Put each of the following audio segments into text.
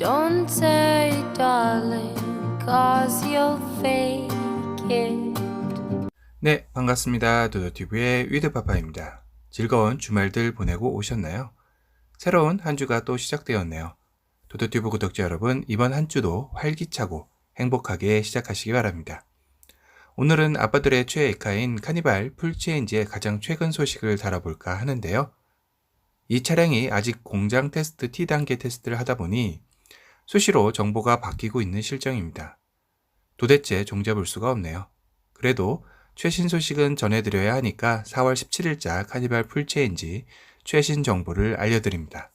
Don't say darling, cause you'll fake it. 네, 반갑습니다. 도도TV의 위드파파입니다. 즐거운 주말들 보내고 오셨나요? 새로운 한 주가 또 시작되었네요. 도도TV 구독자 여러분, 이번 한 주도 활기차고 행복하게 시작하시기 바랍니다. 오늘은 아빠들의 최애카인 카니발 풀체인지의 가장 최근 소식을 다뤄볼까 하는데요. 이 차량이 아직 공장 테스트 T단계 테스트를 하다 보니 수시로 정보가 바뀌고 있는 실정입니다. 도대체 종잡을 수가 없네요. 그래도 최신 소식은 전해드려야 하니까 4월 17일자 카니발 풀체인지 최신 정보를 알려드립니다.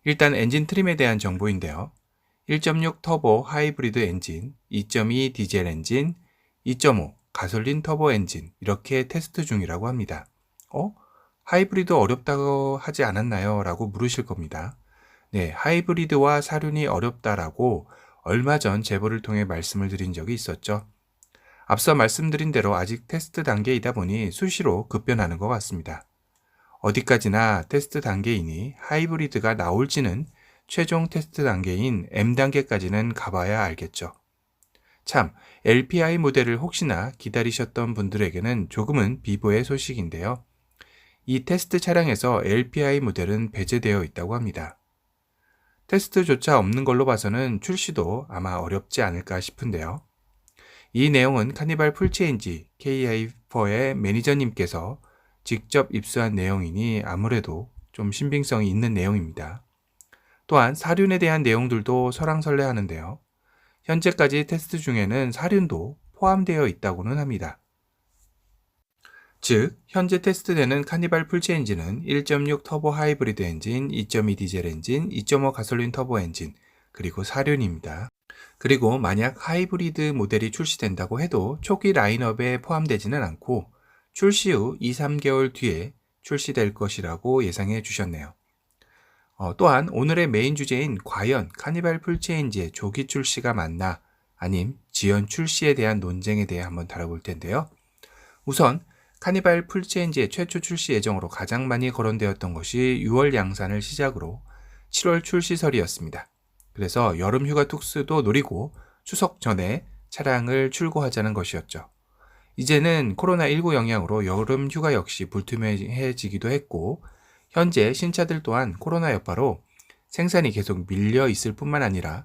일단 엔진 트림에 대한 정보인데요. 1.6 터보 하이브리드 엔진, 2.2 디젤 엔진, 2.5 가솔린 터보 엔진 이렇게 테스트 중이라고 합니다. 하이브리드 어렵다고 하지 않았나요? 라고 물으실 겁니다. 네, 하이브리드와 사륜이 어렵다라고 얼마 전 제보를 통해 말씀을 드린 적이 있었죠. 앞서 말씀드린 대로 아직 테스트 단계이다 보니 수시로 급변하는 것 같습니다. 어디까지나 테스트 단계이니 하이브리드가 나올지는 최종 테스트 단계인 M단계까지는 가봐야 알겠죠. 참, LPI 모델을 혹시나 기다리셨던 분들에게는 조금은 비보의 소식인데요. 이 테스트 차량에서 LPI 모델은 배제되어 있다고 합니다. 테스트조차 없는 걸로 봐서는 출시도 아마 어렵지 않을까 싶은데요. 이 내용은 카니발 풀체인지 KI4의 매니저님께서 직접 입수한 내용이니 아무래도 좀 신빙성이 있는 내용입니다. 또한 사륜에 대한 내용들도 설왕설래하는데요. 현재까지 테스트 중에는 사륜도 포함되어 있다고는 합니다. 즉, 현재 테스트되는 카니발 풀체인지는 1.6 터보 하이브리드 엔진, 2.2 디젤 엔진, 2.5 가솔린 터보 엔진, 그리고 사륜입니다. 그리고 만약 하이브리드 모델이 출시된다고 해도 초기 라인업에 포함되지는 않고 출시 후 2, 3개월 뒤에 출시될 것이라고 예상해 주셨네요. 또한 오늘의 메인 주제인 과연 카니발 풀체인지의 조기 출시가 맞나 아님 지연 출시에 대한 논쟁에 대해 한번 다뤄볼 텐데요. 우선 카니발 풀체인지의 최초 출시 예정으로 가장 많이 거론되었던 것이 6월 양산을 시작으로 7월 출시설이었습니다. 그래서 여름 휴가 특수도 노리고 추석 전에 차량을 출고하자는 것이었죠. 이제는 코로나19 영향으로 여름 휴가 역시 불투명해지기도 했고 현재 신차들 또한 코로나 여파로 생산이 계속 밀려 있을 뿐만 아니라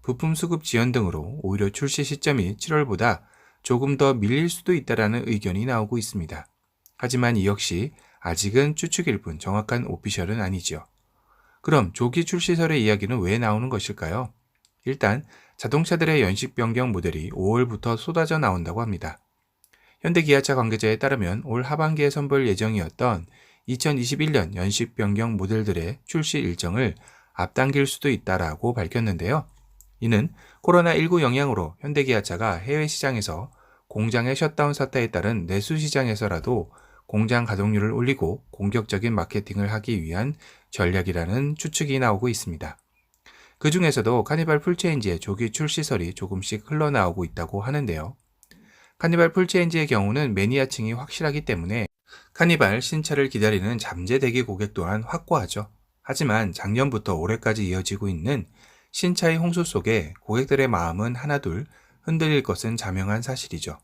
부품 수급 지연 등으로 오히려 출시 시점이 7월보다 조금 더 밀릴 수도 있다는 의견이 나오고 있습니다. 하지만 이 역시 아직은 추측일 뿐 정확한 오피셜은 아니죠. 그럼 조기 출시설의 이야기는 왜 나오는 것일까요? 일단 자동차들의 연식 변경 모델이 5월부터 쏟아져 나온다고 합니다. 현대기아차 관계자에 따르면 올 하반기에 선보일 예정이었던 2021년 연식 변경 모델들의 출시 일정을 앞당길 수도 있다라고 밝혔는데요. 이는 코로나19 영향으로 현대기아차가 해외 시장에서 공장의 셧다운 사태에 따른 내수 시장에서라도 공장 가동률을 올리고 공격적인 마케팅을 하기 위한 전략이라는 추측이 나오고 있습니다. 그 중에서도 카니발 풀체인지의 조기 출시설이 조금씩 흘러나오고 있다고 하는데요. 카니발 풀체인지의 경우는 매니아층이 확실하기 때문에 카니발 신차를 기다리는 잠재 대기 고객 또한 확고하죠. 하지만 작년부터 올해까지 이어지고 있는 신차의 홍수 속에 고객들의 마음은 하나둘 흔들릴 것은 자명한 사실이죠.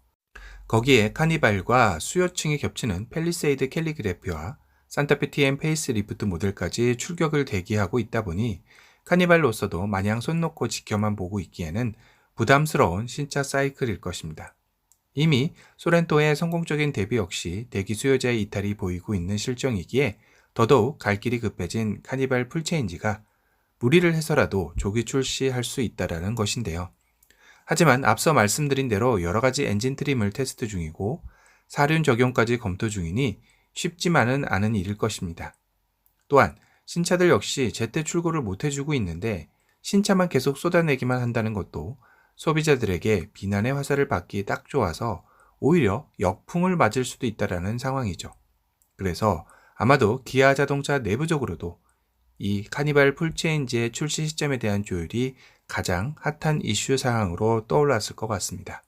거기에 카니발과 수요층이 겹치는 팰리세이드 캘리그래피와 산타페 TM 페이스리프트 모델까지 출격을 대기하고 있다 보니 카니발로서도 마냥 손 놓고 지켜만 보고 있기에는 부담스러운 신차 사이클일 것입니다. 이미 소렌토의 성공적인 데뷔 역시 대기 수요자의 이탈이 보이고 있는 실정이기에 더더욱 갈 길이 급해진 카니발 풀체인지가 무리를 해서라도 조기 출시할 수 있다는 것인데요. 하지만 앞서 말씀드린 대로 여러 가지 엔진 트림을 테스트 중이고 사륜 적용까지 검토 중이니 쉽지만은 않은 일일 것입니다. 또한 신차들 역시 제때 출고를 못 해주고 있는데 신차만 계속 쏟아내기만 한다는 것도 소비자들에게 비난의 화살을 받기 딱 좋아서 오히려 역풍을 맞을 수도 있다는 상황이죠. 그래서 아마도 기아 자동차 내부적으로도 이 카니발 풀체인지의 출시 시점에 대한 조율이 가장 핫한 이슈 사항으로 떠올랐을 것 같습니다.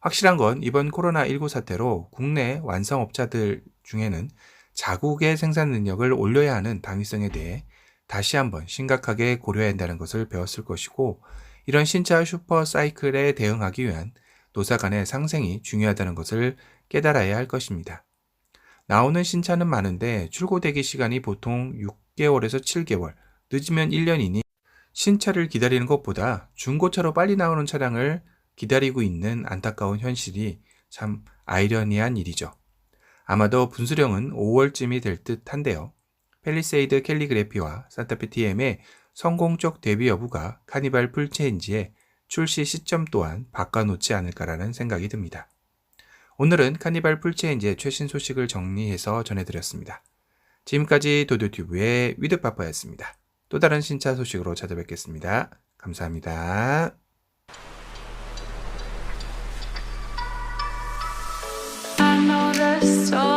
확실한 건 이번 코로나19 사태로 국내 완성업자들 중에는 자국의 생산 능력을 올려야 하는 당위성에 대해 다시 한번 심각하게 고려해야 한다는 것을 배웠을 것이고, 이런 신차 슈퍼 사이클에 대응하기 위한 노사 간의 상생이 중요하다는 것을 깨달아야 할 것입니다. 나오는 신차는 많은데 출고 대기 시간이 보통 6개월에서 7개월, 늦으면 1년이니 신차를 기다리는 것보다 중고차로 빨리 나오는 차량을 기다리고 있는 안타까운 현실이 참 아이러니한 일이죠. 아마도 분수령은 5월쯤이 될 듯 한데요. 팰리세이드 캘리그래피와 산타페 TM의 성공적 데뷔 여부가 카니발 풀체인지의 출시 시점 또한 바꿔놓지 않을까라는 생각이 듭니다. 오늘은 카니발 풀체인지의 최신 소식을 정리해서 전해드렸습니다. 지금까지 도도튜브의 위드파파였습니다. 또 다른 신차 소식으로 찾아뵙겠습니다. 감사합니다. I know the story.